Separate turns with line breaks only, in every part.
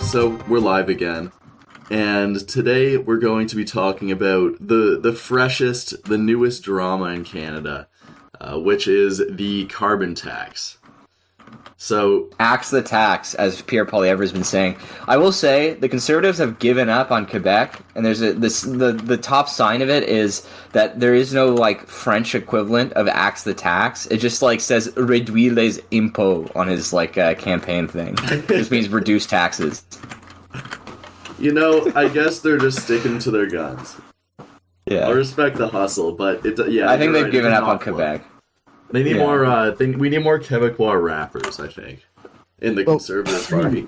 So we're live again, and today we're going to be talking about the freshest, the newest drama in Canada, which is the carbon tax. So
Axe the tax, as Pierre Poilievre has been saying. I will say the Conservatives have given up on Quebec, and there's the top sign of it is that there is no like French equivalent of axe the tax. It just like says réduire les impôts on his like campaign thing. It just means reduce taxes.
You know, I guess they're just sticking to their guns.
Yeah,
I respect the hustle, but
I think they've given up on Quebec.
They need more. We need more Quebecois rappers, I think, in the Conservative Party.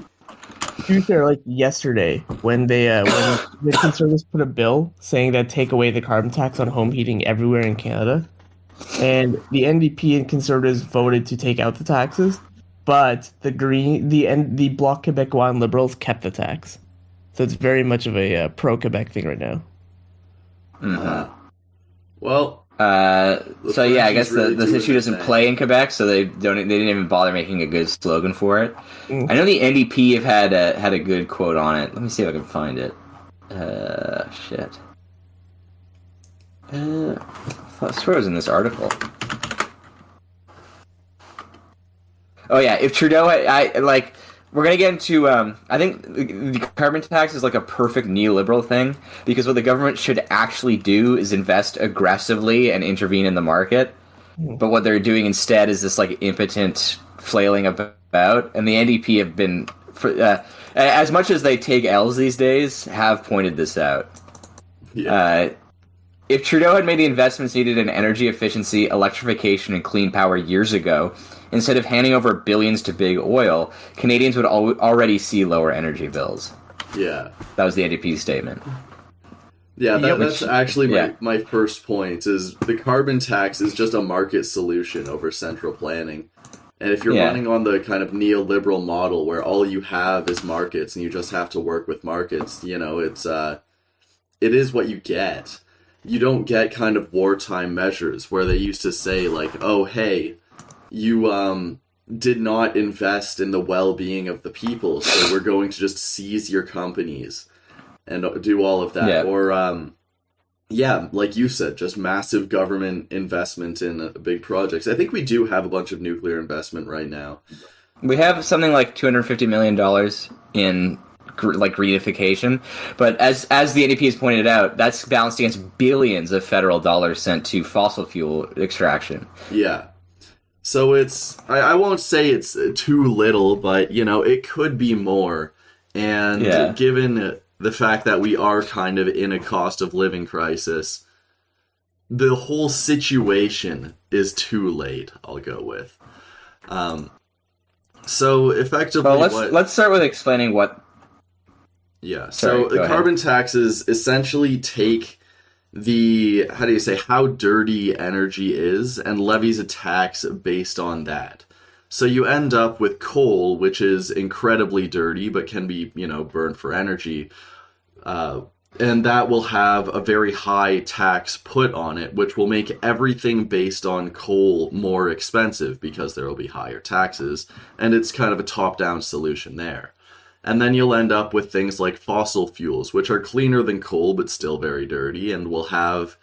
To be fair, like yesterday, when the Conservatives put a bill saying that take away the carbon tax on home heating everywhere in Canada, and the NDP and Conservatives voted to take out the taxes, but the Bloc Québécois and Liberals kept the tax. So it's very much of a pro-Quebec thing right now.
Mm-hmm.
Well.
So yeah, I guess the issue doesn't play in Quebec, so they didn't even bother making a good slogan for it. I know the NDP have had a good quote on it. Let me see if I can find it. Shit. I swear it was in this article. Oh yeah, if Trudeau we're going to get into, I think the carbon tax is like a perfect neoliberal thing, because what the government should actually do is invest aggressively and intervene in the market. But what they're doing instead is this like impotent flailing about. And the NDP have been, as much as they take L's these days, have pointed this out. Yeah. If Trudeau had made the investments needed in energy efficiency, electrification, and clean power years ago, instead of handing over billions to big oil, Canadians would already see lower energy bills.
Yeah.
That was the NDP's statement.
Yeah, that's actually my first point, is the carbon tax is just a market solution over central planning. And if you're running on the kind of neoliberal model where all you have is markets and you just have to work with markets, you know, it is what you get. You don't get kind of wartime measures where they used to say like, oh, hey, you did not invest in the well-being of the people, so we're going to just seize your companies and do all of that. Yeah. Or, like you said, just massive government investment in big projects. I think we do have a bunch of nuclear investment right now.
We have something like $250 million in like greenification, but as the NDP has pointed out, that's balanced against billions of federal dollars sent to fossil fuel extraction.
Yeah. So I won't say it's too little, but, you know, it could be more. And given the fact that we are kind of in a cost of living crisis, the whole situation is too late, I'll go with. So effectively...
Well, let's start with explaining what...
Yeah, so the carbon taxes essentially take how dirty energy is and levies a tax based on that. So you end up with coal, which is incredibly dirty but can be, you know, burned for energy. And that will have a very high tax put on it, which will make everything based on coal more expensive because there will be higher taxes. And it's kind of a top-down solution there. And then you'll end up with things like fossil fuels, which are cleaner than coal, but still very dirty, and will have,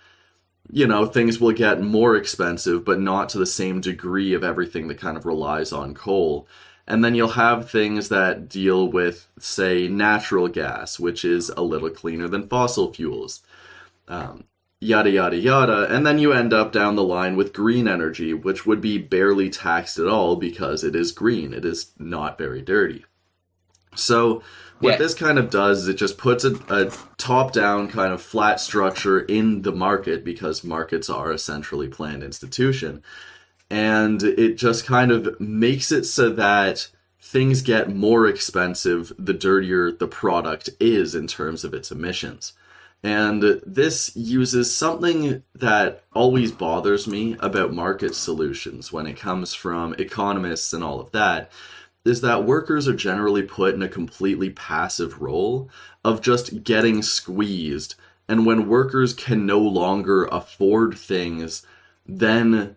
you know, things will get more expensive, but not to the same degree of everything that kind of relies on coal. And then you'll have things that deal with, say, natural gas, which is a little cleaner than fossil fuels. Yada, yada, yada. And then you end up down the line with green energy, which would be barely taxed at all because it is green. It is not very dirty. So what this kind of does is it just puts a top-down kind of flat structure in the market, because markets are a centrally planned institution. And it just kind of makes it so that things get more expensive the dirtier the product is in terms of its emissions. And this uses something that always bothers me about market solutions when it comes from economists and all of that, is that workers are generally put in a completely passive role of just getting squeezed. And when workers can no longer afford things, then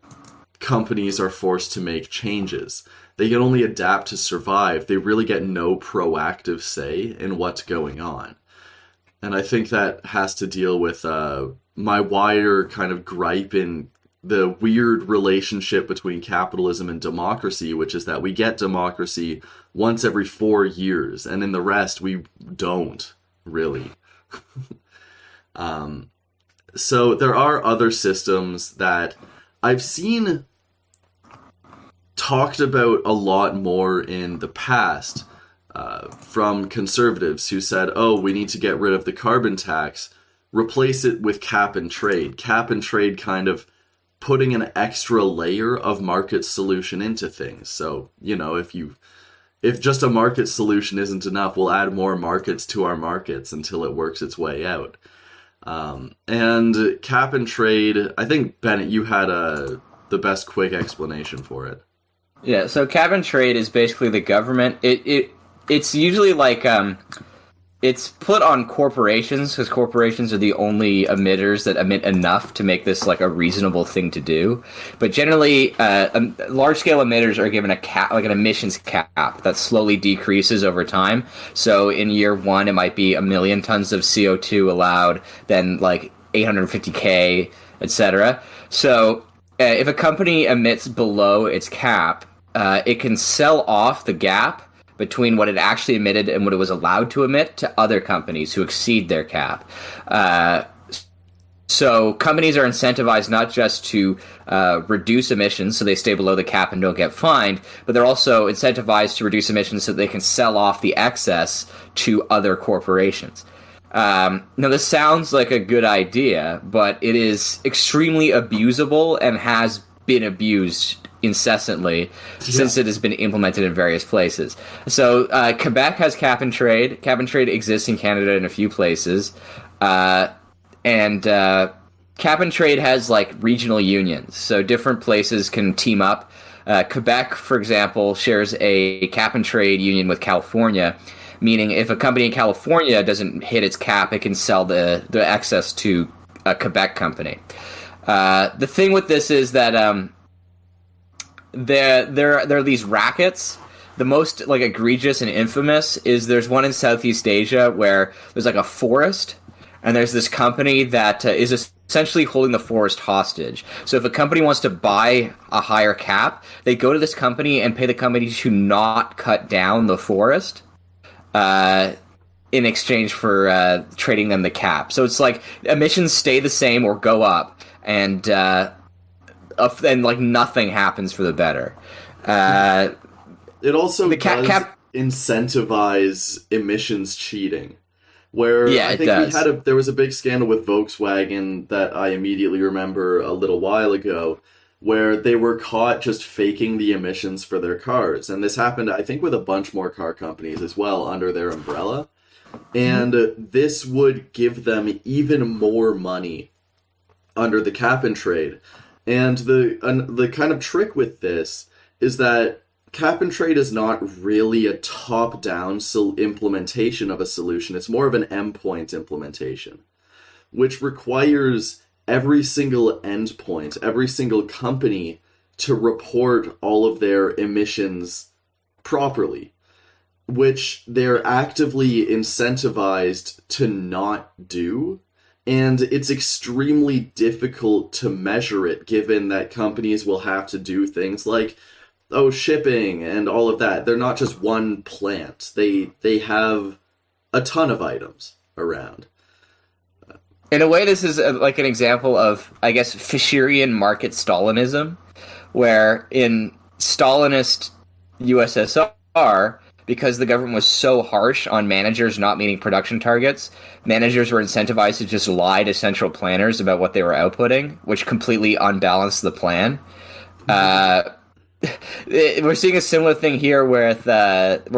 companies are forced to make changes. They can only adapt to survive. They really get no proactive say in what's going on. And I think that has to deal with my wider kind of gripe in the weird relationship between capitalism and democracy, which is that we get democracy once every 4 years, and in the rest, we don't, really. So there are other systems that I've seen talked about a lot more in the past from conservatives who said, oh, we need to get rid of the carbon tax, replace it with cap and trade. Cap and trade kind of putting an extra layer of market solution into things. So, you know, if just a market solution isn't enough, we'll add more markets to our markets until it works its way out. And cap and trade, I think, Bennett, you had the best quick explanation for it.
Yeah, so cap and trade is basically the government. It's usually like it's put on corporations, because corporations are the only emitters that emit enough to make this like a reasonable thing to do. But generally, large-scale emitters are given a cap, like an emissions cap, that slowly decreases over time. So in year one, it might be 1 million tons of CO2 allowed, then like 850K, etc. So if a company emits below its cap, it can sell off the gap between what it actually emitted and what it was allowed to emit to other companies who exceed their cap. So companies are incentivized not just to reduce emissions so they stay below the cap and don't get fined, but they're also incentivized to reduce emissions so they can sell off the excess to other corporations. Now, this sounds like a good idea, but it is extremely abusable and has been abused incessantly since it has been implemented in various places. So Quebec has cap and trade. Cap and trade exists in Canada in a few places. And cap and trade has like regional unions. So different places can team up. Quebec, for example, shares a cap and trade union with California, meaning if a company in California doesn't hit its cap, it can sell the excess to a Quebec company. The thing with this is that there are these rackets. The most like egregious and infamous is there's one in Southeast Asia where there's like a forest, and there's this company that is essentially holding the forest hostage. So if a company wants to buy a higher cap, they go to this company and pay the company to not cut down the forest in exchange for trading them the cap. So it's like emissions stay the same or go up, and like nothing happens for the better.
It also does incentivize emissions cheating. Where I think there was a big scandal with Volkswagen that I immediately remember a little while ago, where they were caught just faking the emissions for their cars. And this happened, I think, with a bunch more car companies as well under their umbrella. And this would give them even more money under the cap and trade. And the kind of trick with this is that cap and trade is not really a top-down implementation of a solution. It's more of an endpoint implementation, which requires every single endpoint, every single company to report all of their emissions properly, which they're actively incentivized to not do. And it's extremely difficult to measure it, given that companies will have to do things like shipping and all of that. They're not just one plant. They have a ton of items around.
In a way, this is like an example of, I guess, Fisherian market Stalinism, where in Stalinist USSR, because the government was so harsh on managers not meeting production targets, managers were incentivized to just lie to central planners about what they were outputting, which completely unbalanced the plan. We're seeing a similar thing here where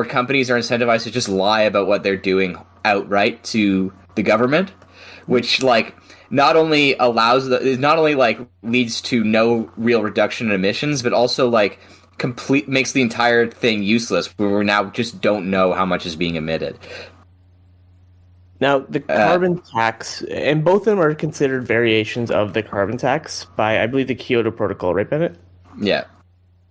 companies are incentivized to just lie about what they're doing outright to the government, which like not only leads to no real reduction in emissions, but also like makes the entire thing useless, where we now just don't know how much is being emitted.
Now, the carbon tax, and both of them are considered variations of the carbon tax by, I believe, the Kyoto Protocol, right, Bennett?
Yeah.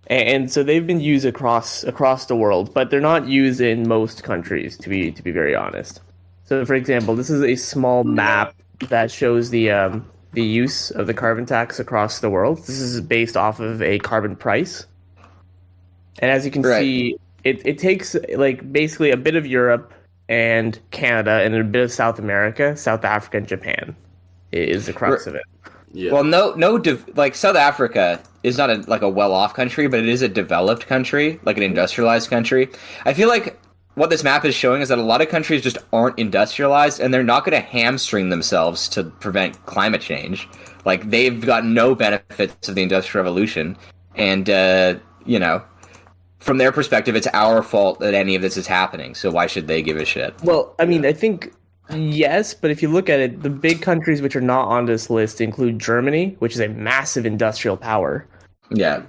And so they've been used across the world, but they're not used in most countries, to be very honest. So, for example, this is a small map that shows the use of the carbon tax across the world. This is based off of a carbon price, and as you can
Right.
see, it takes like basically a bit of Europe and Canada and a bit of South America, South Africa, and Japan is the crux of it.
Yeah.
Well, like South Africa is not a well-off country, but it is a developed country, like an industrialized country. I feel like what this map is showing is that a lot of countries just aren't industrialized, and they're not going to hamstring themselves to prevent climate change. Like, they've got no benefits of the Industrial Revolution, and from their perspective, it's our fault that any of this is happening. So why should they give a shit?
Well, I mean, I think yes, but if you look at it, the big countries which are not on this list include Germany, which is a massive industrial power.
Yeah.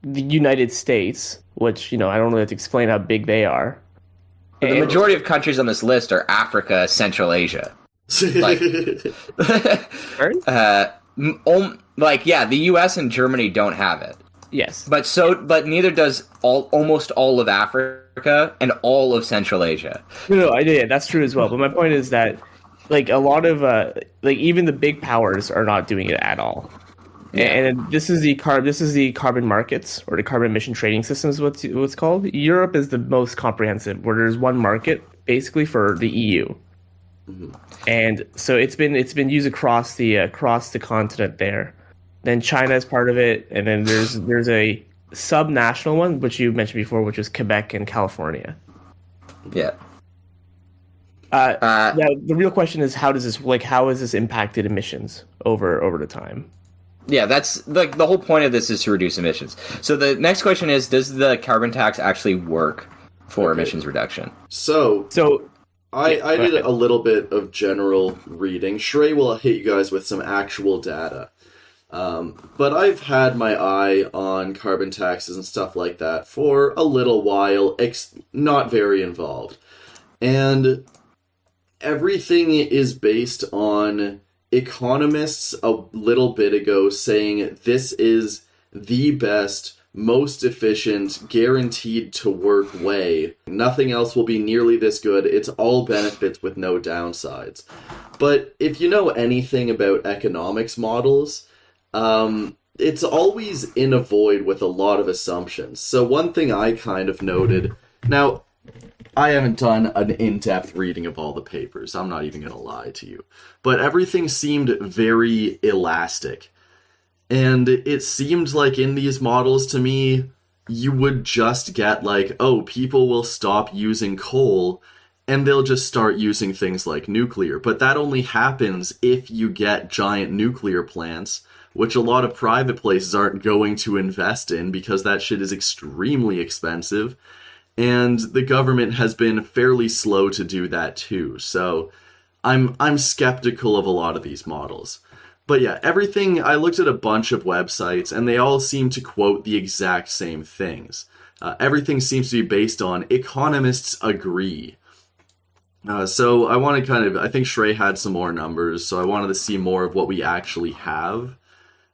The United States, which, I don't really have to explain how big they are.
But the majority of countries on this list are Africa, Central Asia. Like, the U.S. and Germany don't have it.
Yes.
But neither does almost all of Africa and all of Central Asia.
No, yeah, that's true as well. But my point is that, like, a lot of, even the big powers are not doing it at all. Yeah. And this is the carbon markets, or the carbon emission trading system is what's called. Europe is the most comprehensive, where there's one market basically for the EU. Mm-hmm. And so it's been used across the continent there. Then China is part of it, and then there's a sub-national one, which you mentioned before, which is Quebec and California.
Yeah.
The real question is, how has this impacted emissions over the time?
Yeah, that's the whole point of this is to reduce emissions. So the next question is, does the carbon tax actually work for emissions reduction?
So I did a little bit of general reading. Shrey will hit you guys with some actual data. But I've had my eye on carbon taxes and stuff like that for a little while, not very involved. And everything is based on economists a little bit ago saying this is the best, most efficient, guaranteed to work way. Nothing else will be nearly this good. It's all benefits with no downsides. But if you know anything about economics models, it's always in a void with a lot of assumptions. So one thing I kind of noted, now, I haven't done an in-depth reading of all the papers, I'm not even going to lie to you, but everything seemed very elastic. And it seemed like in these models, to me, you would just get people will stop using coal, and they'll just start using things like nuclear. But that only happens if you get giant nuclear plants, which a lot of private places aren't going to invest in because that shit is extremely expensive. And the government has been fairly slow to do that too. So I'm skeptical of a lot of these models. But yeah, I looked at a bunch of websites and they all seem to quote the exact same things. Everything seems to be based on economists agree. So I want to I think Shrey had some more numbers, so I wanted to see more of what we actually have.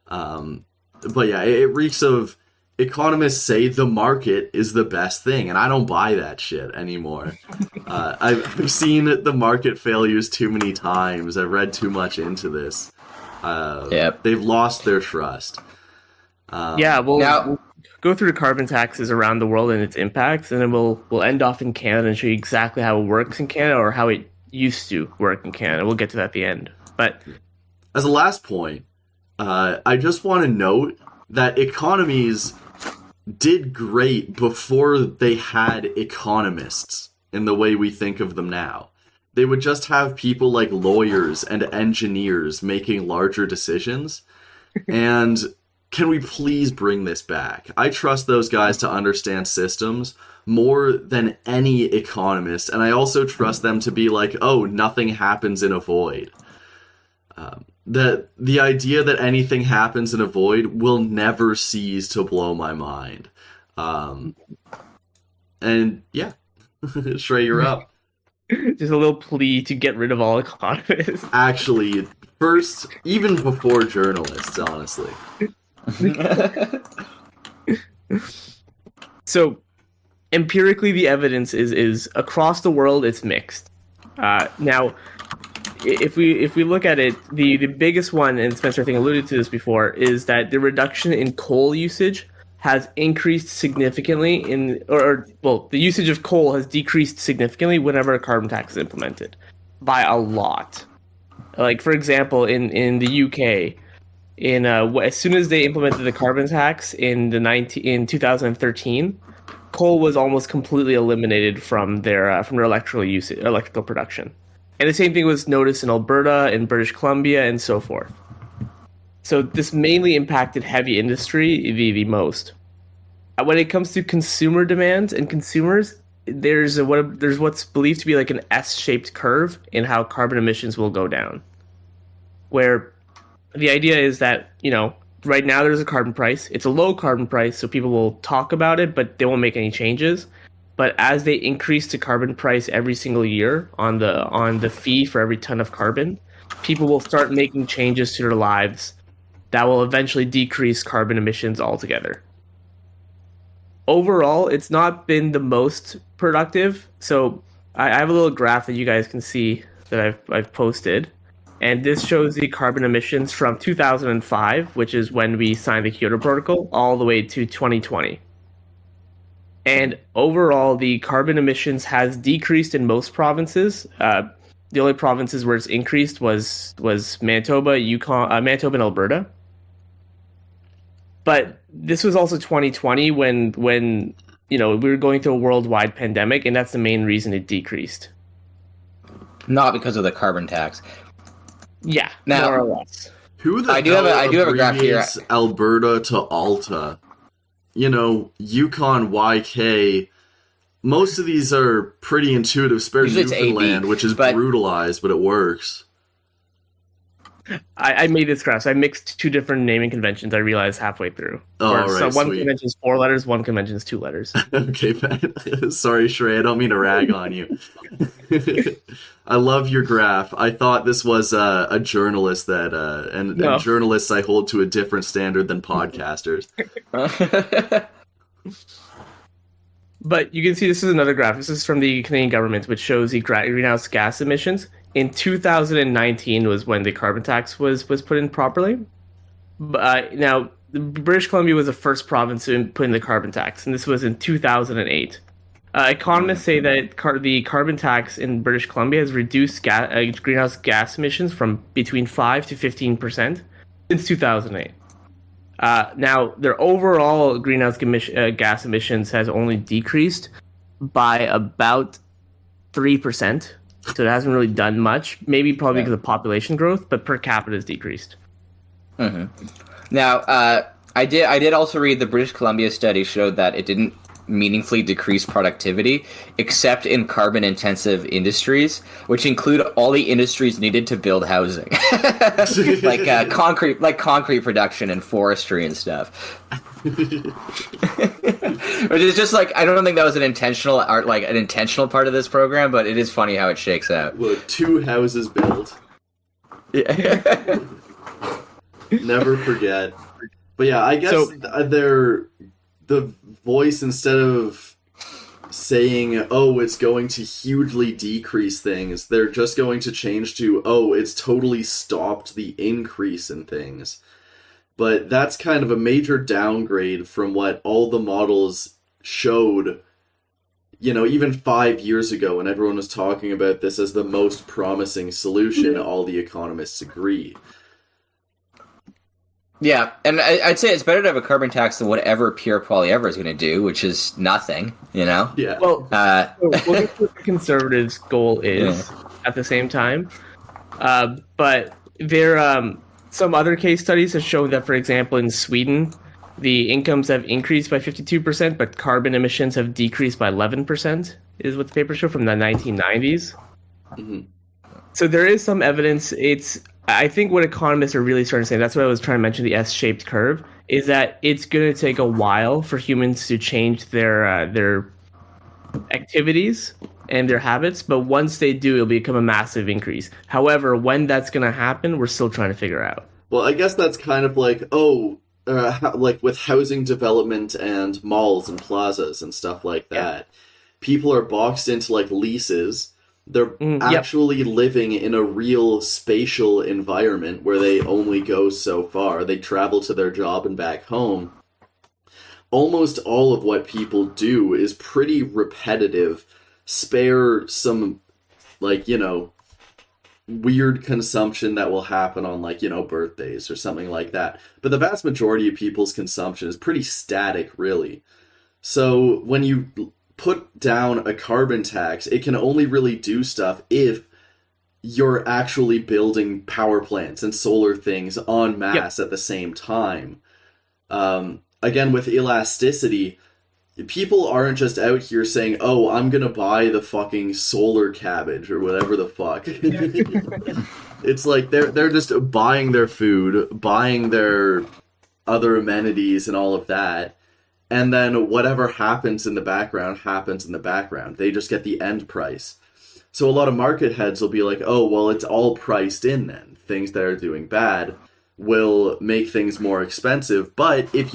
But yeah, it reeks of economists say the market is the best thing, and I don't buy that shit anymore. I've seen the market failures too many times. I've read too much into this. They've lost their trust.
We'll go through the carbon taxes around the world and its impacts, and then we'll end off in Canada and show you exactly how it works in Canada, or how it used to work in Canada. We'll get to that at the end. But
as a last point, I just want to note that economies did great before they had economists in the way we think of them now. They would just have people like lawyers and engineers making larger decisions. And can we please bring this back? I trust those guys to understand systems more than any economist. And I also trust them to be like, oh, nothing happens in a void. The idea that anything happens in a void will never cease to blow my mind. And yeah, Shrey, you're up.
Just a little plea to get rid of all economists.
Actually, first, even before journalists, honestly.
So empirically, the evidence is across the world, it's mixed. Now, if we look at it, the biggest one, and Spencer I think alluded to this before, is that the reduction in coal usage has increased significantly the usage of coal has decreased significantly whenever a carbon tax is implemented, by a lot. Like, for example, in the UK, as soon as they implemented the carbon tax in 2013, coal was almost completely eliminated from their electrical production. And the same thing was noticed in Alberta, in British Columbia, and so forth. So this mainly impacted heavy industry the most. When it comes to consumer demands and consumers, there's what's believed to be like an S-shaped curve in how carbon emissions will go down. Where the idea is that, right now there's a carbon price. It's a low carbon price, so people will talk about it, but they won't make any changes. But as they increase the carbon price every single year on the fee for every ton of carbon, people will start making changes to their lives that will eventually decrease carbon emissions altogether. Overall, it's not been the most productive. So I have a little graph that you guys can see that I've posted. And this shows the carbon emissions from 2005, which is when we signed the Kyoto Protocol, all the way to 2020. And overall, the carbon emissions has decreased in most provinces. The only provinces where it's increased was Manitoba, Manitoba, and Alberta. But this was also 2020 when we were going through a worldwide pandemic, and that's the main reason it decreased.
Not because of the carbon tax.
Yeah,
now,
more or less.
Who the
I do have a graph here.
Alberta to Alta? Yukon, YK. Most of these are pretty intuitive. Spare Newfoundland, which is brutalized, but it works.
I made this graph. So I mixed two different naming conventions. I realized halfway through.
So
one convention is 4 letters, one convention is 2 letters.
Okay, sorry, Shrey. I don't mean to rag on you. I love your graph. I thought this was a journalist and journalists I hold to a different standard than podcasters.
But you can see this is another graph. This is from the Canadian government, which shows the greenhouse gas emissions. In 2019 was when the carbon tax was put in properly. Now, British Columbia was the first province to put in the carbon tax, and this was in 2008. Economists say that the carbon tax in British Columbia has reduced greenhouse gas emissions from between 5 to 15% since 2008. Now, their overall greenhouse gas emissions has only decreased by about 3%. So it hasn't really done much. Maybe probably because of population growth, but per capita has decreased.
Mm-hmm. Now, I did also read the British Columbia study showed that it didn't meaningfully decrease productivity, except in carbon-intensive industries, which include all the industries needed to build housing, like concrete production and forestry and stuff. Which is just like, I don't think that was an intentional part of this program, but it is funny how it shakes out.
Look, 2 houses built.
Yeah.
Never forget. But yeah, I guess the voice, instead of saying, oh, it's going to hugely decrease things, they're just going to change to, oh, it's totally stopped the increase in things. But that's kind of a major downgrade from what all the models showed, even 5 years ago when everyone was talking about this as the most promising solution. All the economists agree.
Yeah, and I'd say it's better to have a carbon tax than whatever Pierre Poilievre is going to do, which is nothing,
Yeah.
Well, we'll get to what the conservatives' goal is at the same time. But there, some other case studies have shown that, for example, in Sweden, the incomes have increased by 52%, but carbon emissions have decreased by 11%, is what the paper showed from the 1990s.
Mm-hmm.
So there is some evidence. I think what economists are really starting to say, that's what I was trying to mention, the S-shaped curve, is that it's going to take a while for humans to change their activities and their habits, but once they do, it'll become a massive increase. However, when that's going to happen, we're still trying to figure out.
Well, I guess that's kind of like, oh, like with housing development and malls and plazas and stuff like that, people are boxed into like leases. They're
Yep.
actually living in a real spatial environment where they only go so far. They travel to their job and back home. Almost all of what people do is pretty repetitive. Spare some, like, weird consumption that will happen on, like, birthdays or something like that. But the vast majority of people's consumption is pretty static, really. So when you put down a carbon tax, it can only really do stuff if you're actually building power plants and solar things en masse at the same time. Again, with elasticity, people aren't just out here saying, "Oh, I'm gonna buy the fucking solar cabbage or whatever the fuck." It's like they're just buying their food, buying their other amenities and all of that, and then whatever happens in the background happens in the background. They just get the end price. So a lot of market heads will be like, "Oh, well, it's all priced in then. Things that are doing bad will make things more expensive." But if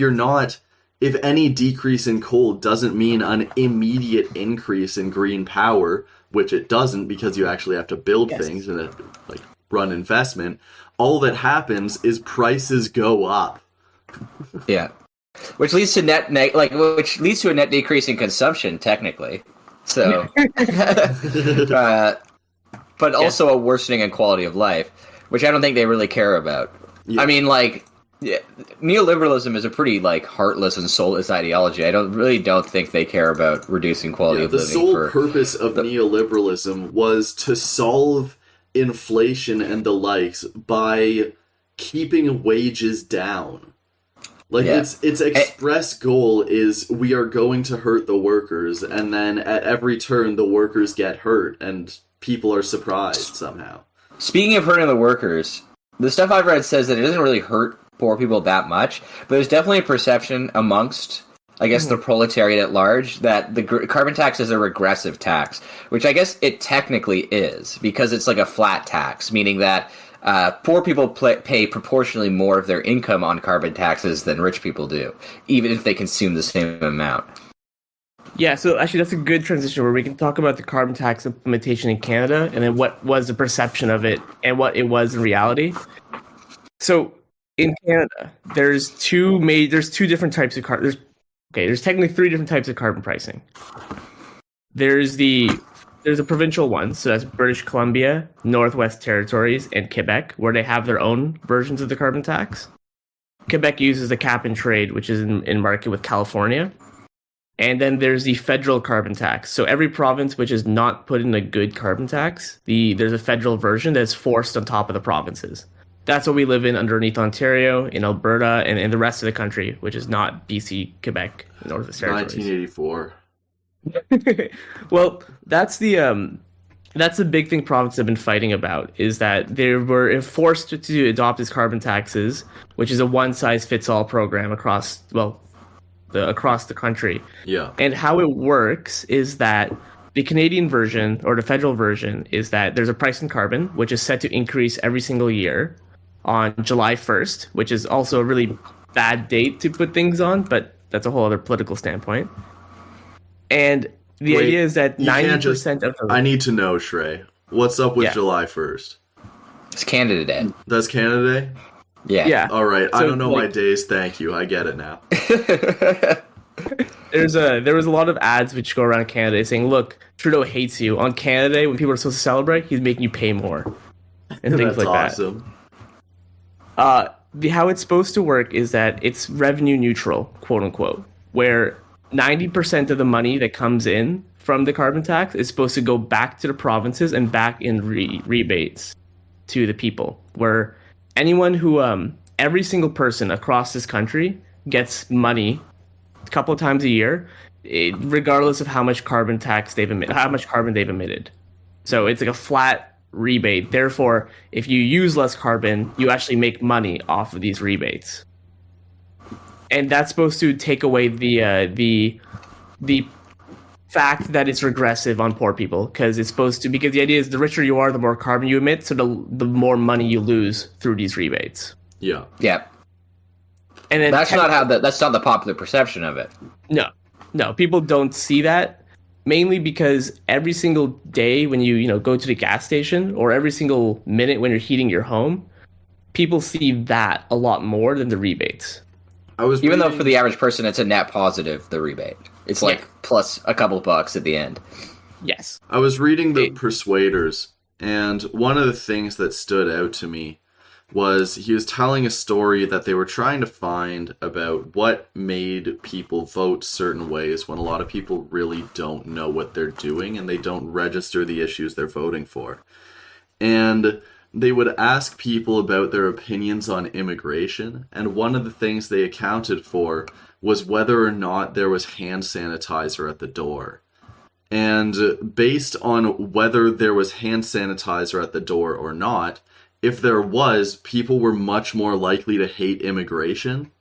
any decrease in coal doesn't mean an immediate increase in green power, which it doesn't because you actually have to build things and like run investment, all that happens is prices go up.
Yeah, which leads to which leads to a net decrease in consumption, technically. So, but also a worsening in quality of life, which I don't think they really care about. Yeah. I mean, neoliberalism is a pretty heartless and soulless ideology. I don't think they care about reducing quality of living.
The sole purpose of neoliberalism was to solve inflation and the likes by keeping wages down. Its express goal is we are going to hurt the workers, and then at every turn the workers get hurt, and people are surprised somehow.
Speaking of hurting the workers, the stuff I've read says that it doesn't really hurt poor people that much, but there's definitely a perception amongst, I guess, the proletariat at large that the carbon tax is a regressive tax, which I guess it technically is, because it's like a flat tax, meaning that poor people pay proportionally more of their income on carbon taxes than rich people do, even if they consume the same amount.
Yeah, so actually that's a good transition where we can talk about the carbon tax implementation in Canada and then what was the perception of it and what it was in reality. So in Canada, there's two different types of carbon. There's technically three different types of carbon pricing. There's a provincial one, so that's British Columbia, Northwest Territories, and Quebec, where they have their own versions of the carbon tax. Quebec uses the cap and trade, which is in market with California. And then there's the federal carbon tax. So every province which is not put in a good carbon tax, there's a federal version that's forced on top of the provinces. That's what we live in underneath Ontario, in Alberta, and in the rest of the country, which is not BC, Quebec, Northwest Territories.
1984.
Well, that's the big thing provinces have been fighting about, is that they were forced to adopt these carbon taxes, which is a one-size-fits-all program across the country.
Yeah.
And how it works is that the Canadian version, or the federal version, is that there's a price in carbon, which is set to increase every single year on July 1st, which is also a really bad date to put things on, but that's a whole other political standpoint. And the idea is that 90% of the...
I need to know, Shrey. What's up with July 1st?
It's Canada Day.
That's Canada Day?
Yeah.
All right. So, I don't know my days. Thank you. I get it now.
There was a lot of ads which go around Canada saying, "Look, Trudeau hates you. On Canada Day, when people are supposed to celebrate, he's making you pay more," and things
That's
like
awesome.
that. How it's supposed to work is that it's revenue neutral, quote unquote, where 90% of the money that comes in from the carbon tax is supposed to go back to the provinces and back in rebates to the people, where anyone who every single person across this country gets money a couple of times a year, regardless of how much carbon they've emitted. So it's like a flat rebate. Therefore, if you use less carbon, you actually make money off of these rebates. And that's supposed to take away the fact that it's regressive on poor people, because the idea is the richer you are, the more carbon you emit, so the more money you lose through these rebates.
Yeah.
Yeah.
And then
That's not the popular perception of it.
No, people don't see that, mainly because every single day when you go to the gas station, or every single minute when you're heating your home, people see that a lot more than the rebates.
Even though for the average person it's a net positive, the rebate. It's like plus a couple bucks at the end.
Yes.
I was reading the Persuaders, and one of the things that stood out to me was he was telling a story that they were trying to find about what made people vote certain ways when a lot of people really don't know what they're doing and they don't register the issues they're voting for. And they would ask people about their opinions on immigration, and one of the things they accounted for was whether or not there was hand sanitizer at the door. And based on whether there was hand sanitizer at the door or not, if there was, people were much more likely to hate immigration.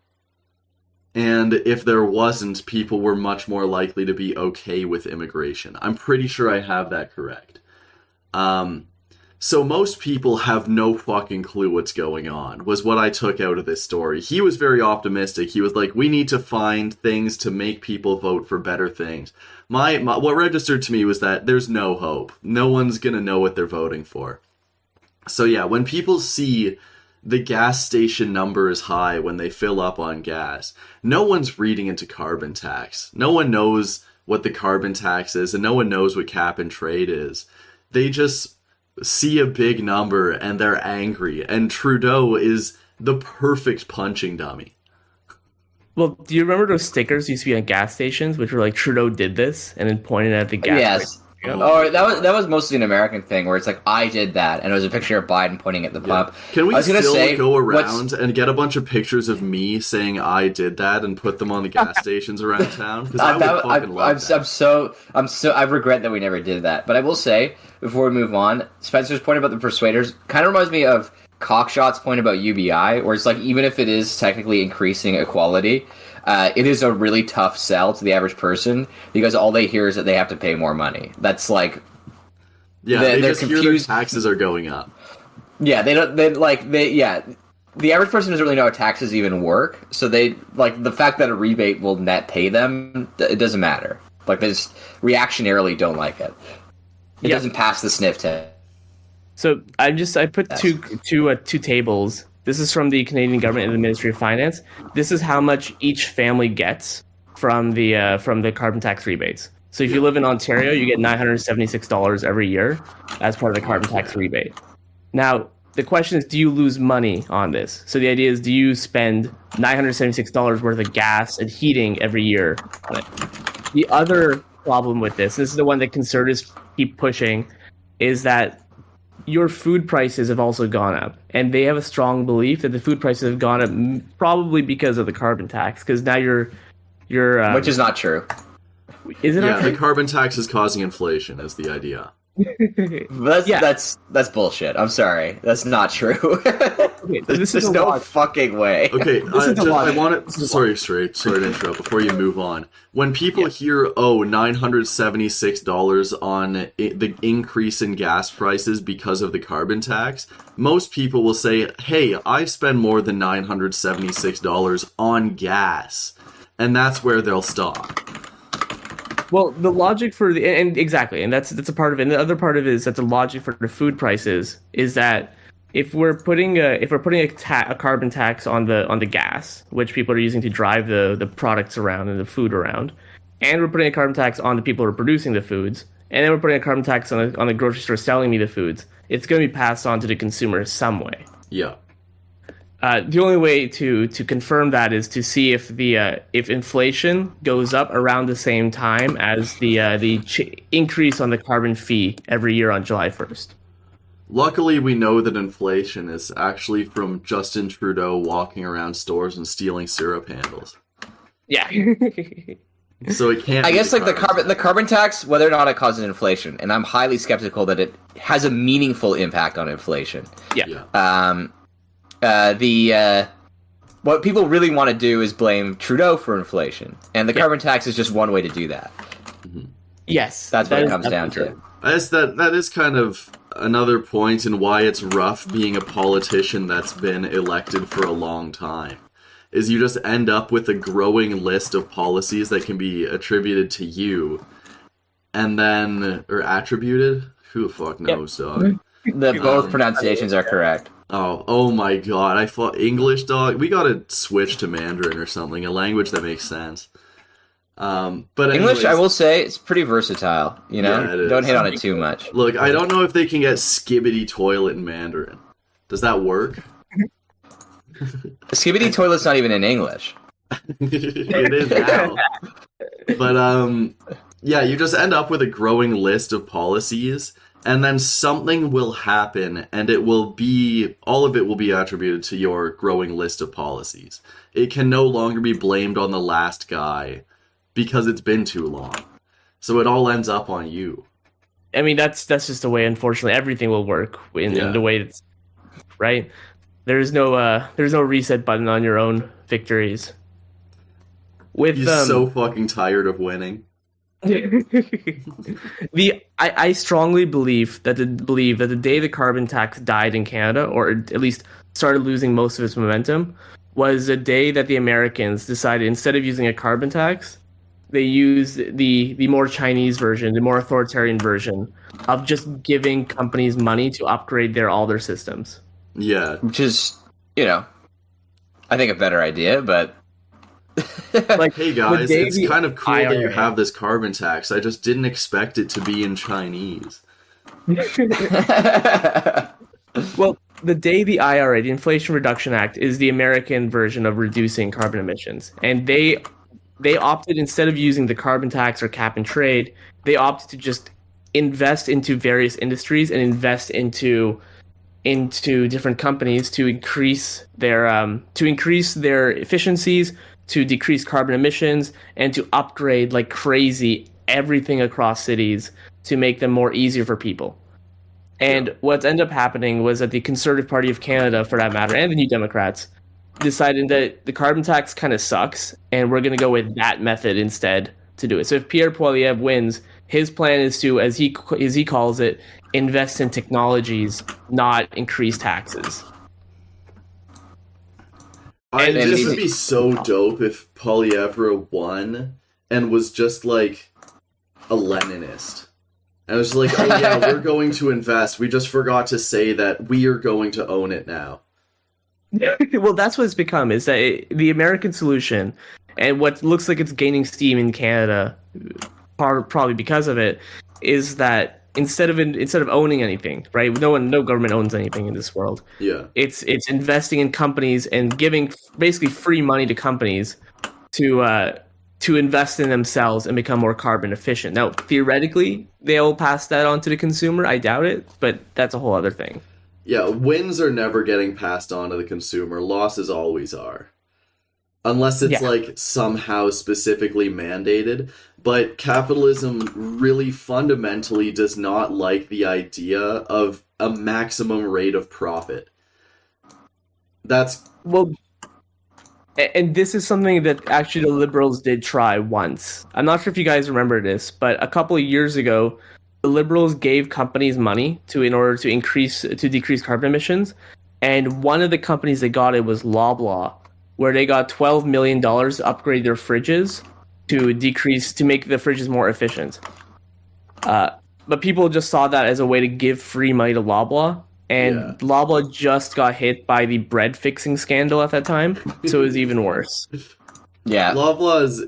And if there wasn't, people were much more likely to be okay with immigration. I'm pretty sure I have that correct. So most people have no fucking clue what's going on, was what I took out of this story. He was very optimistic. He was like, we need to find things to make people vote for better things. What registered to me was that there's no hope. No one's going to know what they're voting for. So yeah, when people see the gas station number is high when they fill up on gas, no one's reading into carbon tax. No one knows what the carbon tax is, and no one knows what cap and trade is. They just see a big number and they're angry, and Trudeau is the perfect punching dummy.
Well, do you remember those stickers used to be on gas stations, which were like, Trudeau did this, and then pointed at the gas?
Yes. Oh, that was mostly an American thing, where it's like, I did that, and it was a picture of Biden pointing at the pump.
Can we go around and get a bunch of pictures of me saying I did that and put them on the gas stations around town? Because I would fucking love that.
I regret that we never did that. But I will say, before we move on, Spencer's point about the Persuaders kind of reminds me of Cockshot's point about UBI, where it's like, even if it is technically increasing equality, it is a really tough sell to the average person, because all they hear is that they have to pay more money. That's like,
they just confused. Hear their taxes are going up.
Yeah, the average person doesn't really know how taxes even work, so they like the fact that a rebate will net pay them. It doesn't matter. Like, they just reactionarily don't like it. It doesn't pass the sniff test.
So I put two tables. This is from the Canadian government and the Ministry of Finance. This is how much each family gets from the carbon tax rebates. So if you live in Ontario, you get $976 every year as part of the carbon tax rebate. Now, the question is, do you lose money on this? So the idea is, do you spend $976 worth of gas and heating every year on it? The other problem with this is the one that conservatives keep pushing, is that your food prices have also gone up, and they have a strong belief that the food prices have gone up probably because of the carbon tax. Because now you're
which is not true.
Is it?
Yeah, the carbon tax is causing inflation, is the idea.
That's bullshit. I'm sorry, that's not true. There's no fucking way.
Okay, sorry to interrupt before you move on. When people hear $976 on the increase in gas prices because of the carbon tax, most people will say, "Hey, I spend more than $976 on gas," and that's where they'll stop.
Well, the logic for that's a part of it. And the other part of it is that the logic for the food prices is that if we're putting a carbon tax on the gas, which people are using to drive the products around and the food around, and we're putting a carbon tax on the people who are producing the foods, and then we're putting a carbon tax on the grocery store selling me the foods, it's going to be passed on to the consumer some way.
Yeah.
The only way to confirm that is to see if if inflation goes up around the same time as the increase on the carbon fee every year on July 1st.
Luckily, we know that inflation is actually from Justin Trudeau walking around stores and stealing syrup handles.
Yeah.
So it can't.
I guess like the carbon tax, whether or not it causes inflation, and I'm highly skeptical that it has a meaningful impact on inflation.
Yeah.
What people really want to do is blame Trudeau for inflation, and the carbon tax is just one way to do that.
Mm-hmm.
Yes,
that's what it comes down to.
I guess that is kind of another point in why it's rough being a politician that's been elected for a long time. is you just end up with a growing list of policies that can be attributed to you, and then or attributed. Who the fuck knows, dog?
Both pronunciations are correct.
Oh my god! I thought English, dog. We gotta switch to Mandarin or something, a language that makes sense. But
English,
anyways,
I will say, it's pretty versatile. You know,
Yeah, it is.
don't hit on it too much.
look. I don't know if they can get skibbity toilet in Mandarin. Does that work?
Skibidi toilet's not even in English.
It is now. But yeah, you just end up with a growing list of policies, and then something will happen, and all of it will be attributed to your growing list of policies. It can no longer be blamed on the last guy because it's been too long. So it all ends up on you.
I mean, that's just the way. Unfortunately, everything will work in the way that's right. There's no reset button on your own victories. With
He's so fucking tired of winning.
I strongly believe that the day the carbon tax died in Canada, or at least started losing most of its momentum, was the day that the Americans decided, instead of using a carbon tax, they used the more Chinese version, the more authoritarian version of just giving companies money to upgrade all their systems.
Yeah.
Which is, I think a better idea, but
Like,
Hey guys,
the day
it's
the
kind of cool that you
IRA
have this carbon tax. I just didn't expect it to be in Chinese.
Well, the day the IRA, the Inflation Reduction Act, is the American version of reducing carbon emissions, and they opted, instead of using the carbon tax or cap and trade, they opted to just invest into various industries and invest into different companies to increase their efficiencies, to decrease carbon emissions, and to upgrade like crazy everything across cities to make them more easier for people. And what's ended up happening was that the Conservative Party of Canada, for that matter, and the New Democrats, decided that the carbon tax kind of sucks, and we're going to go with that method instead to do it. So if Pierre Poilievre wins, his plan is to, as he calls it, invest in technologies, not increase taxes.
This would be so dope if Poilievre won and was just like a Leninist. And it was like, oh yeah, we're going to invest. We just forgot to say that we are going to own it now.
Well, that's what it's become, is that the American solution, and what looks like it's gaining steam in Canada, probably because of it, is that instead of owning anything, right? No government owns anything in this world.
Yeah.
It's investing in companies and giving basically free money to companies to invest in themselves and become more carbon efficient. Now, theoretically, they'll pass that on to the consumer. I doubt it, but that's a whole other thing.
Yeah, wins are never getting passed on to the consumer. Losses always are. Unless it's like somehow specifically mandated. But capitalism really fundamentally does not like the idea of a maximum rate of profit.
And this is something that actually the Liberals did try once. I'm not sure if you guys remember this, but a couple of years ago, the Liberals gave companies money in order to decrease carbon emissions, and one of the companies that got it was Loblaw, where they got $12 million to upgrade their fridges to make the fridges more efficient. But people just saw that as a way to give free money to Loblaw, and Loblaw just got hit by the bread fixing scandal at that time, so it was even worse.
Yeah.
Loblaw's...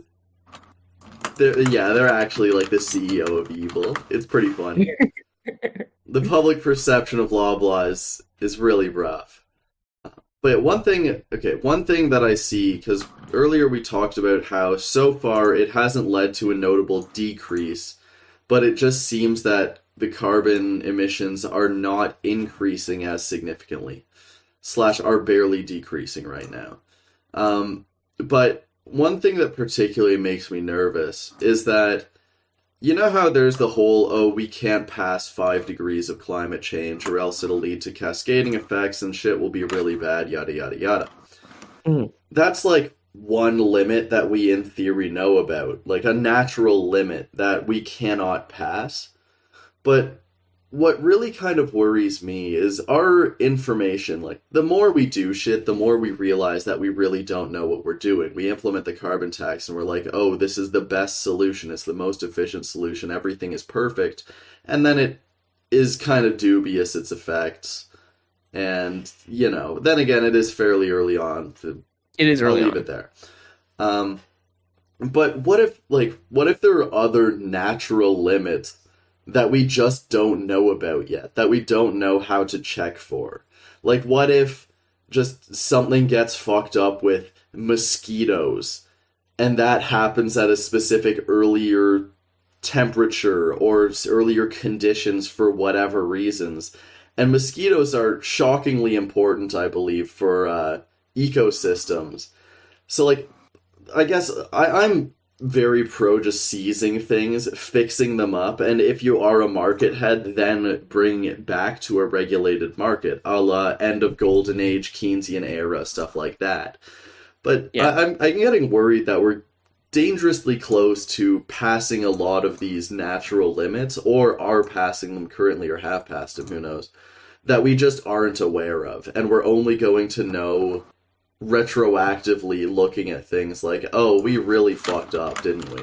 They're actually like the CEO of evil. It's pretty funny. The public perception of Loblaw is really rough. But one thing that I see, because earlier we talked about how so far it hasn't led to a notable decrease, but it just seems that the carbon emissions are not increasing as significantly, / are barely decreasing right now. But one thing that particularly makes me nervous is that, you know how there's the whole, we can't pass 5 degrees of climate change or else it'll lead to cascading effects and shit will be really bad, yada, yada, yada. That's like one limit that we in theory know about, like a natural limit that we cannot pass. But what really kind of worries me is our information. Like, the more we do shit, the more we realize that we really don't know what we're doing. We implement the carbon tax and we're like, oh, this is the best solution. It's the most efficient solution. Everything is perfect. And then it is kind of dubious, its effects. And, then again, it is fairly early on.
It is early
I'll leave
on.
it there. But what if there are other natural limits that we just don't know about yet, that we don't know how to check for? Like, what if just something gets fucked up with mosquitoes, and that happens at a specific earlier temperature or earlier conditions for whatever reasons? And mosquitoes are shockingly important, I believe, for ecosystems. So, like, I guess I'm very pro just seizing things, fixing them up, and if you are a market head, then bring it back to a regulated market, a la end of Golden Age, Keynesian era, stuff like that. But
Yeah.
I'm getting worried that we're dangerously close to passing a lot of these natural limits, or are passing them currently, or have passed them, who knows, that we just aren't aware of, and we're only going to know retroactively looking at things like, oh, we really fucked up, didn't we?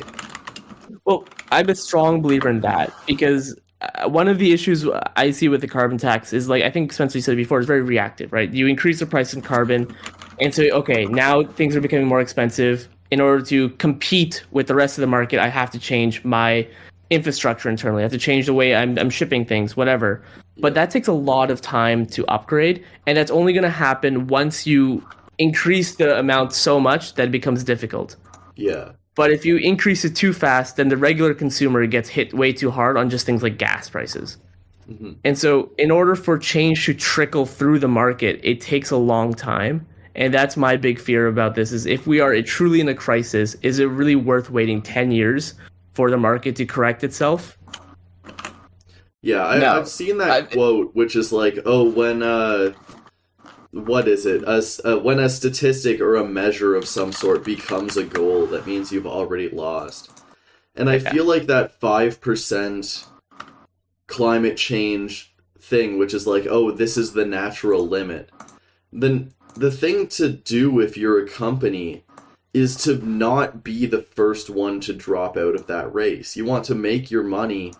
Well, I'm a strong believer in that because one of the issues I see with the carbon tax is, like I think Spencer said before, it's very reactive, right? You increase the price in carbon and say, okay, now things are becoming more expensive. In order to compete with the rest of the market, I have to change my infrastructure internally. I have to change the way I'm shipping things, whatever. But that takes a lot of time to upgrade, and that's only going to happen once you increase the amount so much that it becomes difficult.
Yeah.
But if you increase it too fast, then the regular consumer gets hit way too hard on just things like gas prices.
Mm-hmm.
And so in order for change to trickle through the market, it takes a long time. And that's my big fear about this, is if we are truly in a crisis, is it really worth waiting 10 years for the market to correct itself?
Yeah, I've seen that quote, which is like, oh, when what is it? When a statistic or a measure of some sort becomes a goal, that means you've already lost. And I feel like that 5% climate change thing, which is like, oh, this is the natural limit. Then the thing to do if you're a company is to not be the first one to drop out of that race. You want to make your money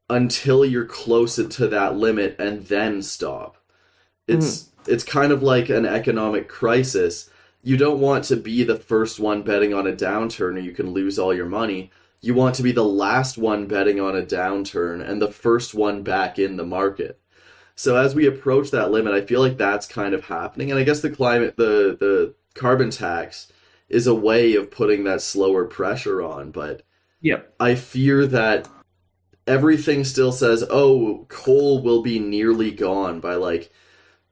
until you're closer to that limit and then stop. It's kind of like an economic crisis. You don't want to be the first one betting on a downturn or you can lose all your money. You want to be the last one betting on a downturn and the first one back in the market. So as we approach that limit, I feel like that's kind of happening. And I guess the carbon tax is a way of putting that slower pressure on. But I fear that everything still says, oh, coal will be nearly gone by like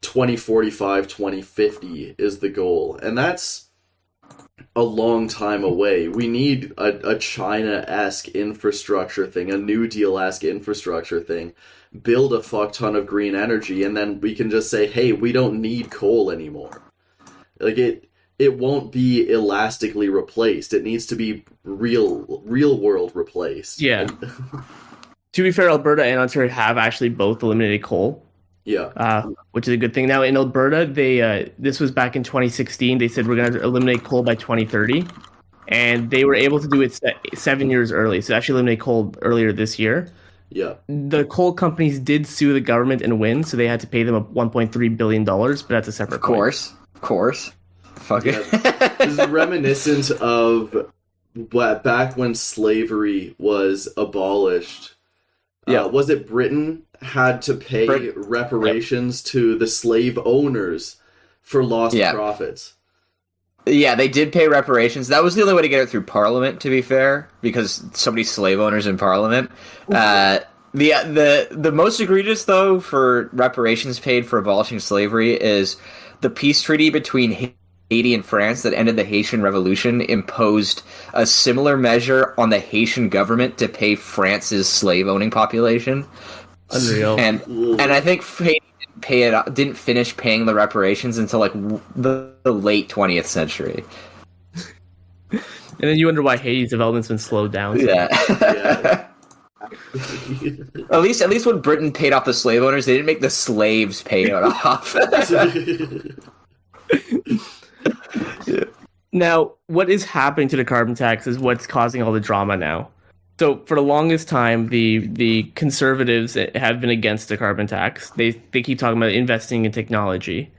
2045, 2050 is the goal. And that's a long time away. We need a China-esque infrastructure thing, a New Deal-esque infrastructure thing, build a fuck ton of green energy, and then we can just say, hey, we don't need coal anymore. Like, it won't be elastically replaced. It needs to be real world replaced.
Yeah. To be fair, Alberta and Ontario have actually both eliminated coal.
Yeah.
Which is a good thing. Now in Alberta, they this was back in 2016. They said we're going to eliminate coal by 2030, and they were able to do it 7 years early. So actually eliminate coal earlier this year.
Yeah.
The coal companies did sue the government and win, so they had to pay them $1.3 billion. But that's a separate.
Of course. Fuck it.
This is reminiscent of back when slavery was abolished.
Yeah.
Was it Britain had to pay reparations to the slave owners for lost profits?
Yeah, they did pay reparations. That was the only way to get it through Parliament, to be fair, because so many slave owners in Parliament. The most egregious, though, for reparations paid for abolishing slavery is the peace treaty between Haiti and France that ended the Haitian Revolution imposed a similar measure on the Haitian government to pay France's slave-owning population.
Unreal.
And I think Haiti didn't finish paying the reparations until like the late 20th century.
And then you wonder why Haiti's development's been slowed down. So.
Yeah. At least when Britain paid off the slave owners, they didn't make the slaves pay it off.
Now, what is happening to the carbon tax is what's causing all the drama now. So for the longest time, the conservatives have been against the carbon tax. They keep talking about investing in technology.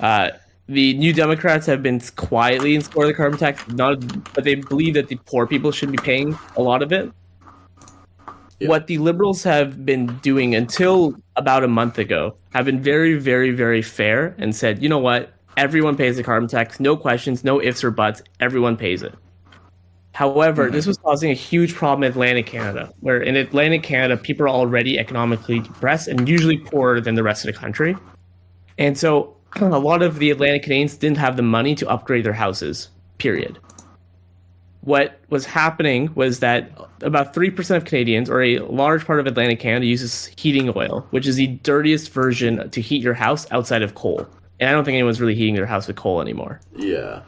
The New Democrats have been quietly in support of the carbon tax, but they believe that the poor people should be paying a lot of it. Yeah. What the Liberals have been doing until about a month ago have been very, very, very fair and said, you know what? Everyone pays the carbon tax. No questions, no ifs or buts. Everyone pays it. However, this was causing a huge problem in Atlantic Canada, where in Atlantic Canada, people are already economically depressed and usually poorer than the rest of the country. And so a lot of the Atlantic Canadians didn't have the money to upgrade their houses, period. What was happening was that about 3% of Canadians, or a large part of Atlantic Canada, uses heating oil, which is the dirtiest version to heat your house outside of coal. And I don't think anyone's really heating their house with coal anymore.
Yeah.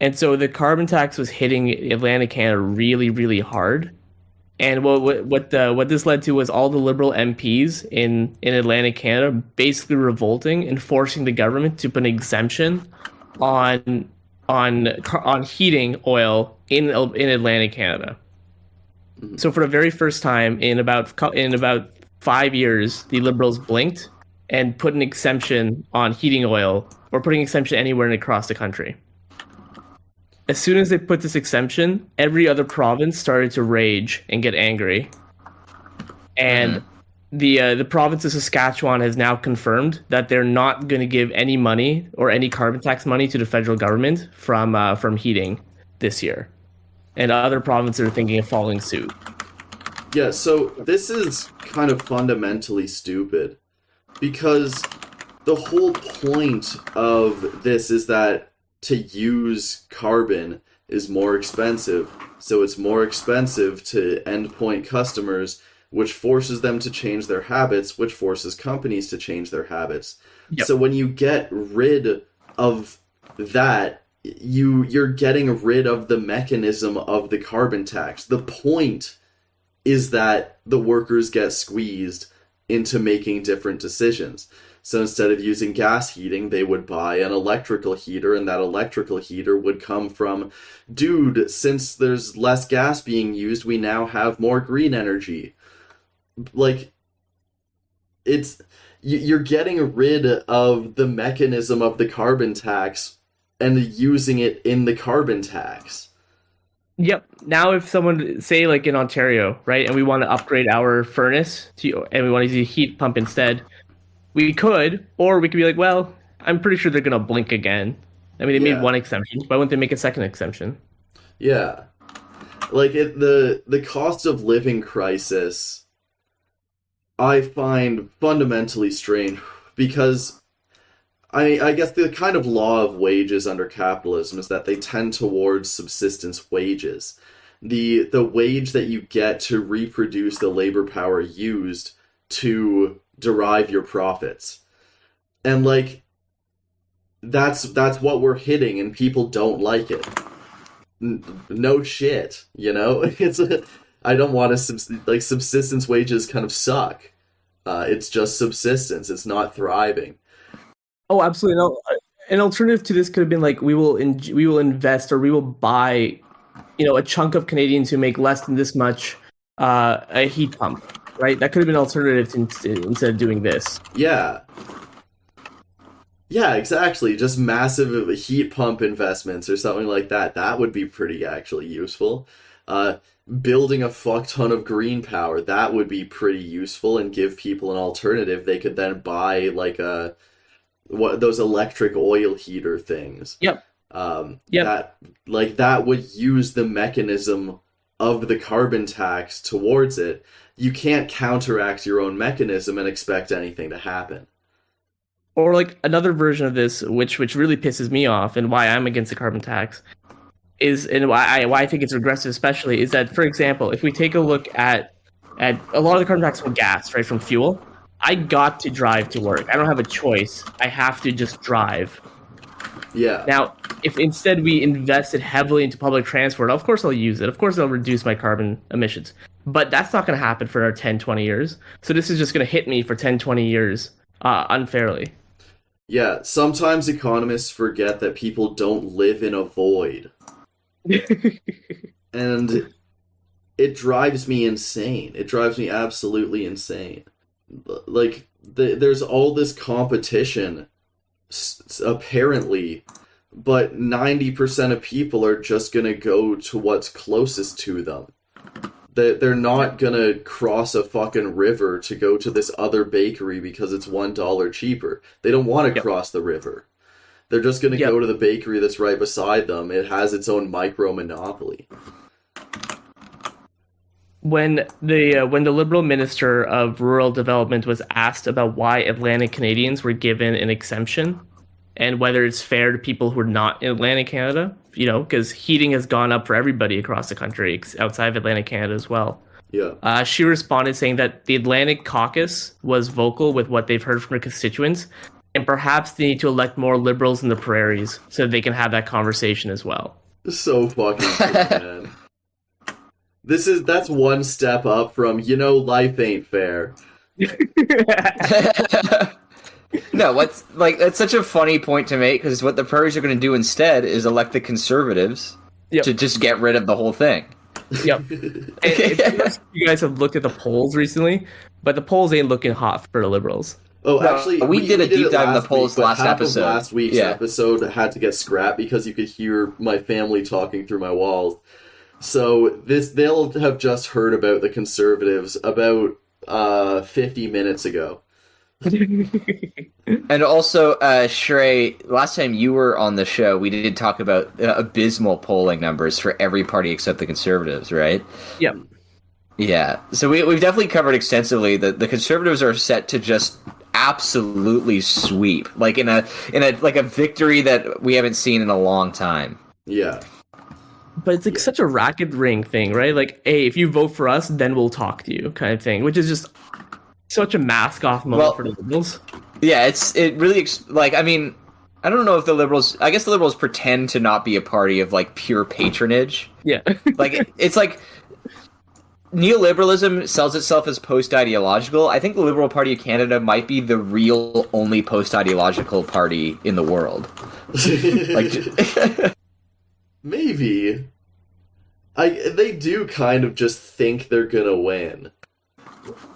And so the carbon tax was hitting Atlantic Canada really, really hard. And what this led to was all the Liberal MPs in Atlantic Canada basically revolting and forcing the government to put an exemption on heating oil in Atlantic Canada. Mm-hmm. So for the very first time in about 5 years, the Liberals blinked and put an exemption on heating oil, or putting an exemption anywhere across the country. As soon as they put this exemption, every other province started to rage and get angry. And the province of Saskatchewan has now confirmed that they're not going to give any money or any carbon tax money to the federal government from heating this year. And other provinces are thinking of following suit.
Yeah, so this is kind of fundamentally stupid, because the whole point of this is that to use carbon is more expensive. So it's more expensive to endpoint customers, which forces them to change their habits, which forces companies to change their habits. Yep. So when you get rid of that, you're getting rid of the mechanism of the carbon tax. The point is that the workers get squeezed into making different decisions. So instead of using gas heating, they would buy an electrical heater, and that electrical heater would come from, dude, since there's less gas being used, we now have more green energy. Like, you're getting rid of the mechanism of the carbon tax and using it in the carbon tax.
Yep. Now if someone, say like in Ontario, right, and we want to upgrade our furnace and we want to use a heat pump instead, we could, or we could be like, well, I'm pretty sure they're going to blink again. I mean, they made one exemption. Why wouldn't they make a second exemption?
Yeah. Like, the cost of living crisis, I find fundamentally strange, because I guess the kind of law of wages under capitalism is that they tend towards subsistence wages. The wage that you get to reproduce the labor power used to derive your profits. And like, that's what we're hitting, and people don't like it. No shit, you know? I don't want to, like, subsistence wages kind of suck. It's just subsistence, it's not thriving.
Oh, absolutely. No. An alternative to this could have been like, we will invest, or we will buy, a chunk of Canadians who make less than this much a heat pump, right? That could have been an alternative instead of doing this.
Yeah. Yeah, exactly. Just massive heat pump investments or something like that. That would be pretty actually useful. Building a fuck ton of green power, that would be pretty useful and give people an alternative. They could then buy like those electric oil heater things.
Yep.
That would use the mechanism of the carbon tax towards it. You can't counteract your own mechanism and expect anything to happen.
Or like another version of this, which really pisses me off, and why I'm against the carbon tax, and why I think it's regressive especially, is that, for example, if we take a look at a lot of the carbon tax from gas, right, from fuel, I got to drive to work. I don't have a choice. I have to just drive.
Yeah.
Now, if instead we invested heavily into public transport, of course I'll use it. Of course I'll reduce my carbon emissions. But that's not going to happen for 10, 20 years. So this is just going to hit me for 10, 20 years unfairly.
Yeah, sometimes economists forget that people don't live in a void. And it drives me insane. It drives me absolutely insane. Like, there's all this competition, apparently, but 90% of people are just gonna go to what's closest to them. They're not gonna cross a fucking river to go to this other bakery because it's $1 cheaper. They don't want to cross the river. They're just gonna go to the bakery that's right beside them. It has its own micro monopoly.
When the Liberal Minister of Rural Development was asked about why Atlantic Canadians were given an exemption and whether it's fair to people who are not in Atlantic Canada, because heating has gone up for everybody across the country outside of Atlantic Canada as well.
Yeah.
She responded saying that the Atlantic Caucus was vocal with what they've heard from their constituents, and perhaps they need to elect more Liberals in the prairies so they can have that conversation as well.
So fucking good, man. That's one step up from, life ain't fair.
No, that's such a funny point to make, because what the prairies are going to do instead is elect the Conservatives to just get rid of the whole thing.
Yep. You guys have looked at the polls recently, but the polls ain't looking hot for the Liberals.
Oh, actually,
we did a deep dive in the polls last episode.
Last week's episode had to get scrapped because you could hear my family talking through my walls. So they'll have just heard about the Conservatives about 50 minutes ago.
And also, Shrey, last time you were on the show, we did talk about abysmal polling numbers for every party except the Conservatives, right?
Yep.
Yeah. So we've definitely covered extensively that the Conservatives are set to just absolutely sweep, like in a victory that we haven't seen in a long time.
Yeah.
But it's like such a racket ring thing, right? Like, hey, if you vote for us, then we'll talk to you, kind of thing, which is just such a mask-off moment for the Liberals. Yeah,
it really, I mean, I don't know if the Liberals, I guess the Liberals pretend to not be a party of, like, pure patronage.
Yeah.
It's like, neoliberalism sells itself as post-ideological. I think the Liberal Party of Canada might be the real only post-ideological party in the world.
Maybe. They do kind of just think they're gonna win.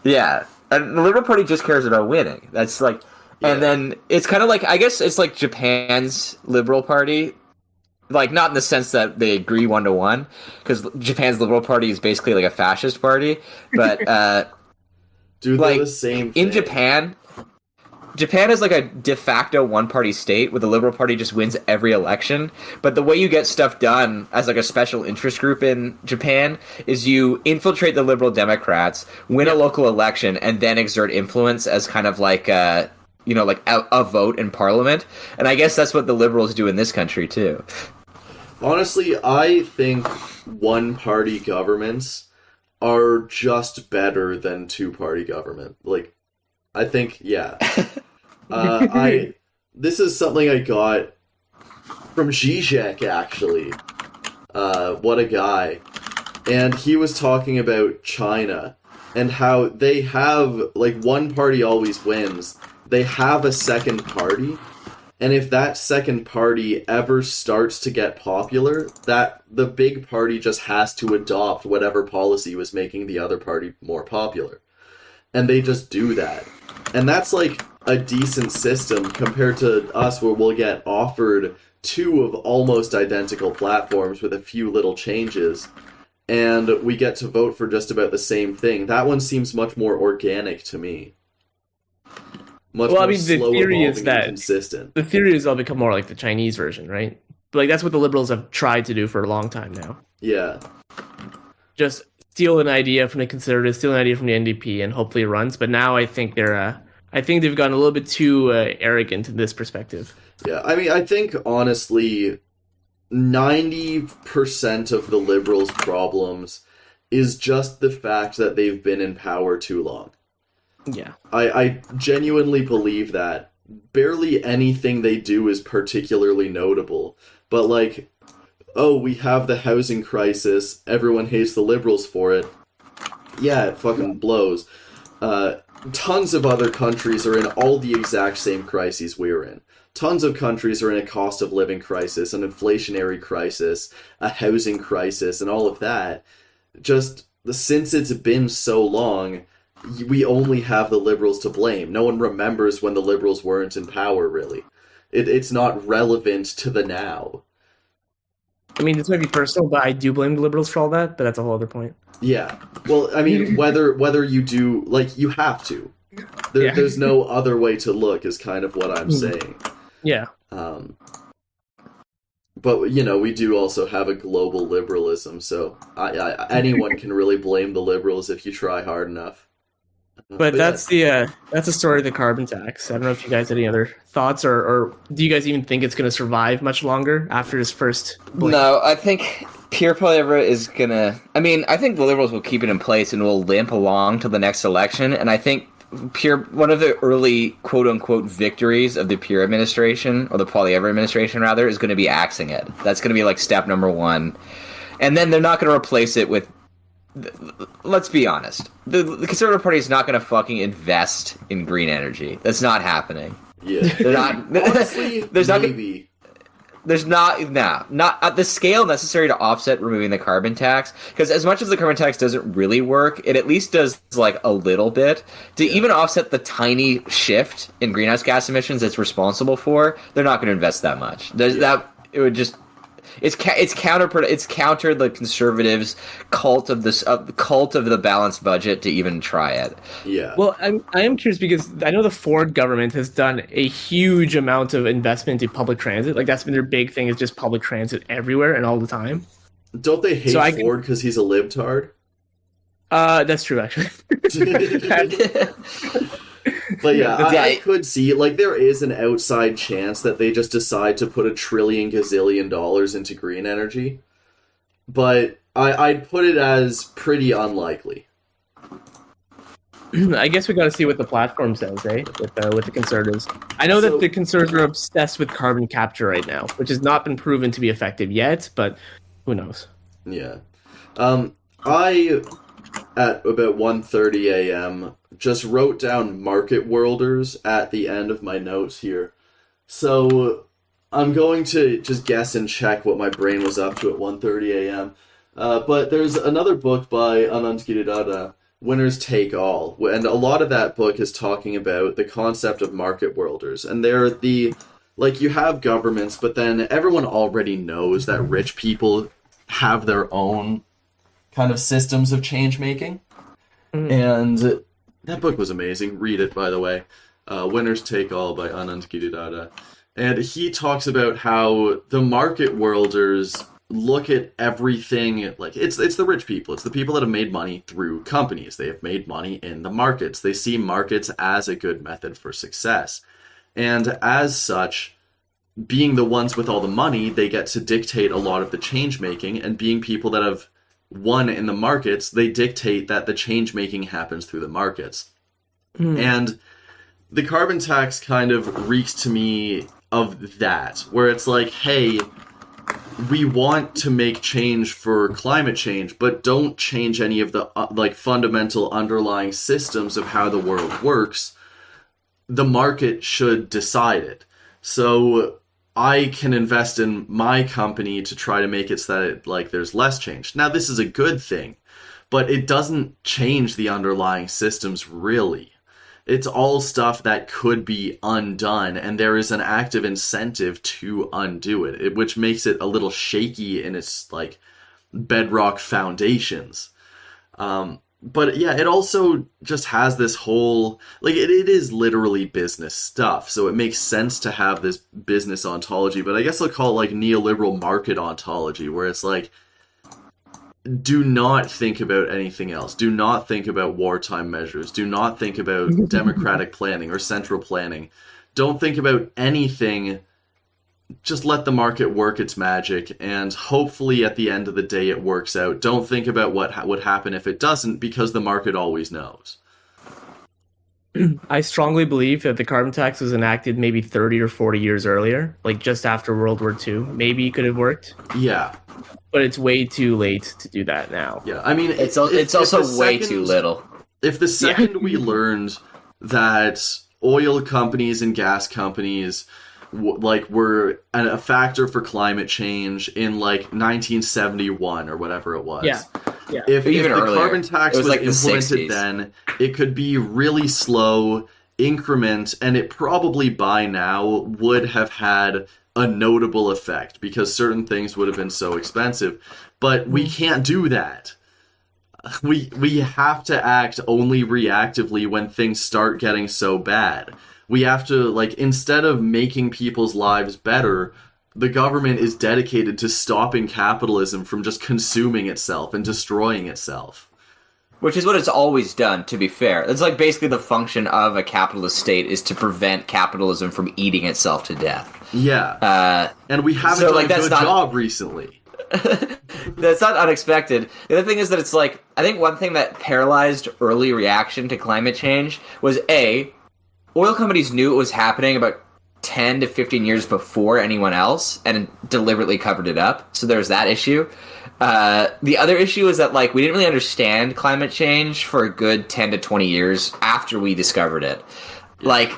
Yeah. And the Liberal Party just cares about winning. That's like... Yeah. And then it's kind of like... I guess it's like Japan's Liberal Party. Like, not in the sense that they agree one-to-one, because Japan's Liberal Party is basically like a fascist party. But,
dude, they're the same thing.
In Japan is like a de facto one-party state where the Liberal Party just wins every election. But the way you get stuff done as like a special interest group in Japan is you infiltrate the Liberal Democrats, win a local election, and then exert influence as kind of like a vote in Parliament. And I guess that's what the Liberals do in this country too.
Honestly, I think one-party governments are just better than two-party government. Like, I think, yeah. This is something I got from Zizek, actually. What a guy. And he was talking about China and how they have, like, one party always wins. They have a second party, and if that second party ever starts to get popular, that the big party just has to adopt whatever policy was making the other party more popular. And they just do that. And that's like a decent system compared to us, where we'll get offered two of almost identical platforms with a few little changes, and we get to vote for just about the same thing. That one seems much more organic to me. The theory is that consistent. The theory is they'll become more like the Chinese version, right? But like that's what the Liberals have tried to do for a long time now. Yeah. Just steal an idea from the Conservatives, steal an idea from the NDP, and hopefully it runs. But now I think they've gotten a little bit too arrogant in this perspective. Yeah, I mean, I think honestly, 90% of the Liberals' problems is just the fact that they've been in power too long. Yeah. I genuinely believe that. Barely anything they do is particularly notable. But like, oh, we have the housing crisis, everyone hates the Liberals for it. Yeah, it fucking blows. Uh, Tons of other countries are in all the exact same crises we're in. Tons of countries are in a cost of living crisis, an inflationary crisis, a housing crisis, and all of that. Just since it's been so long, we only have the liberals to blame. No one remembers when the liberals weren't in power, really. It's not relevant to the now.
I mean, this might be personal, but I do blame the liberals for all that. But that's a whole other point.
Yeah. Well, I mean, whether you do, like, you have to.
Yeah.
There's no other way to look, is kind of what I'm saying.
Yeah.
But, you know, we do also have a global liberalism, so anyone can really blame the liberals if you try hard enough.
But that's the story of the carbon tax. I don't know if you guys had any other thoughts, or do you guys even think it's going to survive much longer after this first blink?
No, I think Pierre Poilievre is gonna. I mean, I think the Liberals will keep it in place and will limp along till the next election. And I think one of the early quote unquote victories of the Pierre administration, or the Poilievre administration rather, is going to be axing it. That's going to be like step number one. And then they're not going to replace it with. Let's be honest. The Conservative Party is not going to fucking invest in green energy. That's not happening.
Yeah.
They're not.
Honestly,
there's
maybe.
There's not at the scale necessary to offset removing the carbon tax. Because as much as the carbon tax doesn't really work, it at least does like a little bit to even offset the tiny shift in greenhouse gas emissions it's responsible for. They're not going to invest that much. It would just. It's counter the conservatives' cult of the balanced budget to even try it.
Yeah.
Well, I am curious because I know the Ford government has done a huge amount of investment in public transit. Like that's been their big thing, is just public transit everywhere and all the time.
Don't they hate Ford because he's a libtard?
That's true, actually.
But yeah, I could see, like, there is an outside chance that they just decide to put $1 trillion gazillion into green energy. But I'd put it as pretty unlikely.
I guess we got to see what the platform says, eh? With the conservatives. I know that the conservatives are obsessed with carbon capture right now, which has not been proven to be effective yet, but who knows?
Yeah. I, at about 1:30 a.m., just wrote down market worlders at the end of my notes here. So I'm going to just guess and check what my brain was up to at 1:30 a.m. But there's another book by Anand Giridhara, Winners Take All, and a lot of that book is talking about the concept of market worlders. And they're you have governments, but then everyone already knows that rich people have their own kind of systems of change making. And that book was amazing. Read it, by the way. Winners Take All by Anand Giridhara. And he talks about how the market worlders look at everything like it's the rich people. It's the people that have made money through companies. They have made money in the markets. They see markets as a good method for success. And as such, being the ones with all the money, they get to dictate a lot of the change making, and being people that have won in the markets, they dictate that the change making happens through the markets. And the carbon tax kind of reeks to me of that, where it's like, hey, we want to make change for climate change, but don't change any of the fundamental underlying systems of how the world works. The market should decide it. So I can invest in my company to try to make it so that there's less change. Now, this is a good thing, but it doesn't change the underlying systems, really. It's all stuff that could be undone, and there is an active incentive to undo it, which makes it a little shaky in its, bedrock foundations. But yeah, it also just has this whole, it is literally business stuff, so it makes sense to have this business ontology, but I guess I'll call it neoliberal market ontology, where it's do not think about anything else. Do not think about wartime measures. Do not think about democratic planning or central planning. Don't think about anything. Just let the market work its magic, and hopefully at the end of the day it works out. Don't think about what would happen if it doesn't, because the market always knows.
I strongly believe that the carbon tax was enacted maybe 30 or 40 years earlier, like just after World War II. Maybe it could have worked,
Yeah,
but it's way too late to do that now.
yeah. I mean,
It's
if
also
the
way
second-
too little.
If the second we learned that oil companies and gas companies were a factor for climate change in like 1971 or whatever it was.
Yeah.
If
Even
the
earlier.
carbon tax
It was
was
like the
implemented
60s.
then, it could be really slow increment, and it probably by now would have had a notable effect because certain things would have been so expensive. But we can't do that. We have to act only reactively when things start getting so bad. We have to, like, instead of making people's lives better, the government is dedicated to stopping capitalism from just consuming itself and destroying itself.
Which is what it's always done, to be fair. It's like basically the function of a capitalist state is to prevent capitalism from eating itself to death.
Yeah. And we haven't
so,
done
like,
a
that's
good
not-
job recently.
That's not unexpected. The other thing is that it's like, I think one thing that paralyzed early reaction to climate change was A, oil companies knew it was happening about 10 to 15 years before anyone else and deliberately covered it up. So there's that issue. The other issue is that, like, we didn't really understand climate change for a good 10 to 20 years after we discovered it. Like,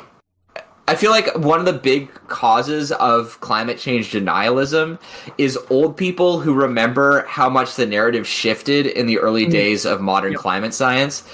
I feel like one of the big causes of climate change denialism is old people who remember how much the narrative shifted in the early days of modern climate science.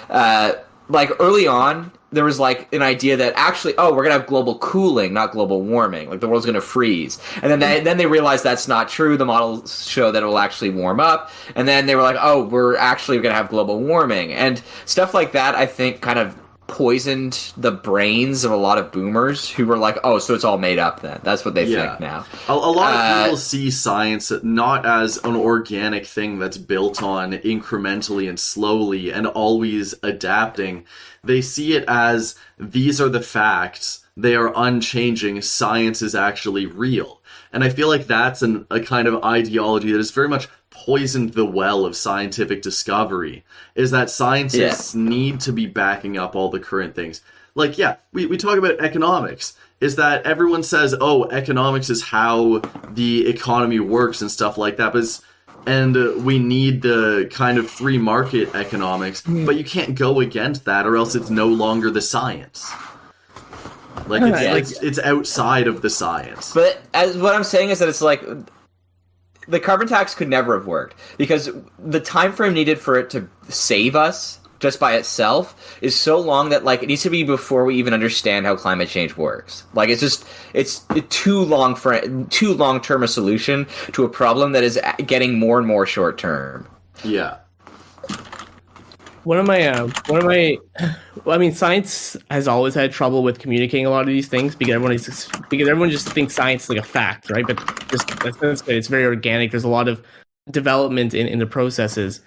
Like, early on, there was, like, an idea that actually, we're going to have global cooling, not global warming. Like, the world's going to freeze. And then they realized that's not true. The models show that it will actually warm up. And then they were like, we're actually going to have global warming. And stuff like that, I think, kind of poisoned the brains of a lot of boomers who were like, so it's all made up then. That's what they think now.
A lot of people see science not as an organic thing that's built on incrementally and slowly and always adapting. They see it as, these are the facts, they are unchanging, science is actually real. And I feel like that's a kind of ideology that has very much poisoned the well of scientific discovery, is that scientists need to be backing up all the current things. Like, we talk about economics, is that everyone says, economics is how the economy works and stuff like that, and we need the kind of free market economics, but you can't go against that or else it's no longer the science. Like, it's outside of the science.
But what I'm saying is that it's like, the carbon tax could never have worked because the time frame needed for it to save us just by itself is so long that, like, it needs to be before we even understand how climate change works. Like, it's too long-term a solution to a problem that is getting more and more short-term.
Yeah.
I mean, science has always had trouble with communicating a lot of these things because everyone just thinks science is like a fact, right? But that's good. It's very organic. There's a lot of development in the processes.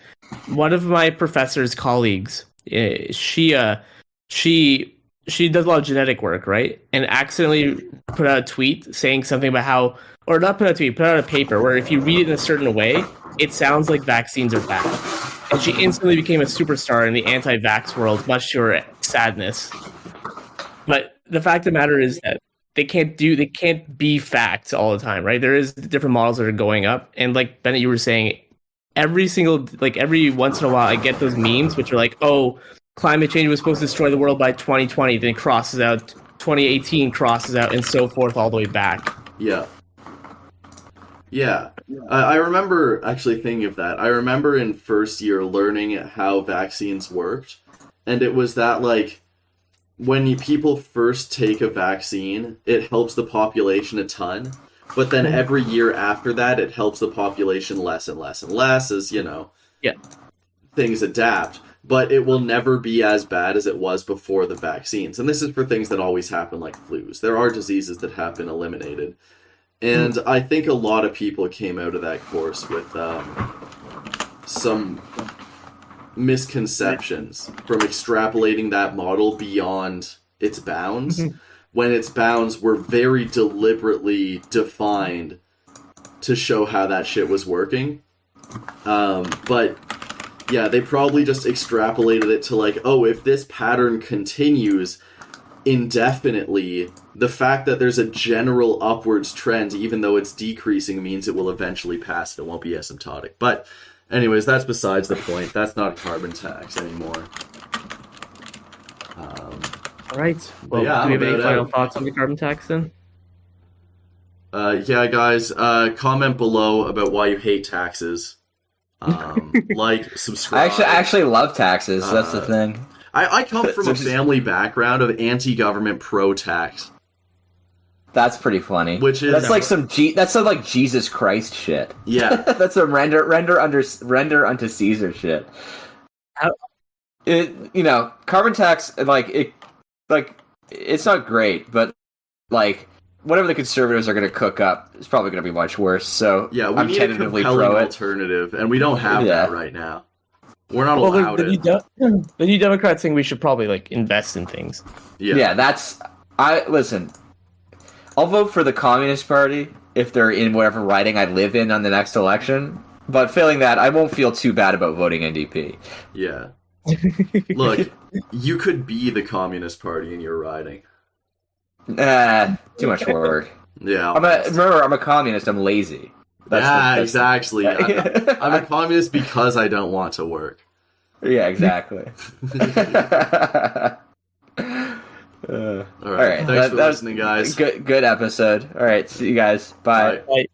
One of my professor's colleagues, she does a lot of genetic work, right? And accidentally put out a tweet saying something about how, or not put out a tweet, put out a paper where if you read it in a certain way, it sounds like vaccines are bad. And she instantly became a superstar in the anti-vax world, much to her sadness. But the fact of the matter is that they can't be facts all the time, right? There is different models that are going up, and like Bennett, you were saying, every once in a while, I get those memes which are like, climate change was supposed to destroy the world by 2020, then it crosses out, 2018 crosses out, and so forth all the way back.
Yeah. I remember actually thinking of that. I remember in first year learning how vaccines worked, and it was that, like, when people first take a vaccine, it helps the population a ton, but then every year after that, it helps the population less and less and less as, things adapt. But it will never be as bad as it was before the vaccines. And this is for things that always happen, like flus. There are diseases that have been eliminated. And I think a lot of people came out of that course with some misconceptions from extrapolating that model beyond its bounds, when its bounds were very deliberately defined to show how that shit was working. But Yeah, they probably just extrapolated it to like, oh, if this pattern continues indefinitely, the fact that there's a general upwards trend, even though it's decreasing, means it will eventually pass. It won't be asymptotic. But anyways, that's besides the point. That's not a carbon tax anymore.
All right. Well,
yeah,
do we have any
about
final
out.
thoughts on the carbon tax then?
Yeah, guys, comment below about why you hate taxes. Like, subscribe.
I actually love taxes. That's the thing.
I come from a family background of anti-government pro-tax.
That's pretty funny.
Which is
that's like that's some like Jesus Christ shit.
Yeah,
that's some render unto Caesar shit. Carbon tax it's not great, but like whatever the conservatives are going to cook up is probably going to be much worse. So
yeah, we
I'm
need a
tentatively
compelling
pro it.
alternative, and we don't have that right now. We're not allowed it.
The New Democrats think we should probably like invest in things.
Yeah, listen. I'll vote for the Communist Party if they're in whatever riding I live in on the next election. But failing that, I won't feel too bad about voting NDP.
Yeah. Look, you could be the Communist Party in your riding.
Too much work.
Yeah.
Remember, I'm a communist. I'm lazy.
Exactly. I'm a communist because I don't want to work.
Yeah, exactly.
All right. Thanks for listening, guys.
Good episode. All right. See you guys. Bye.
Bye.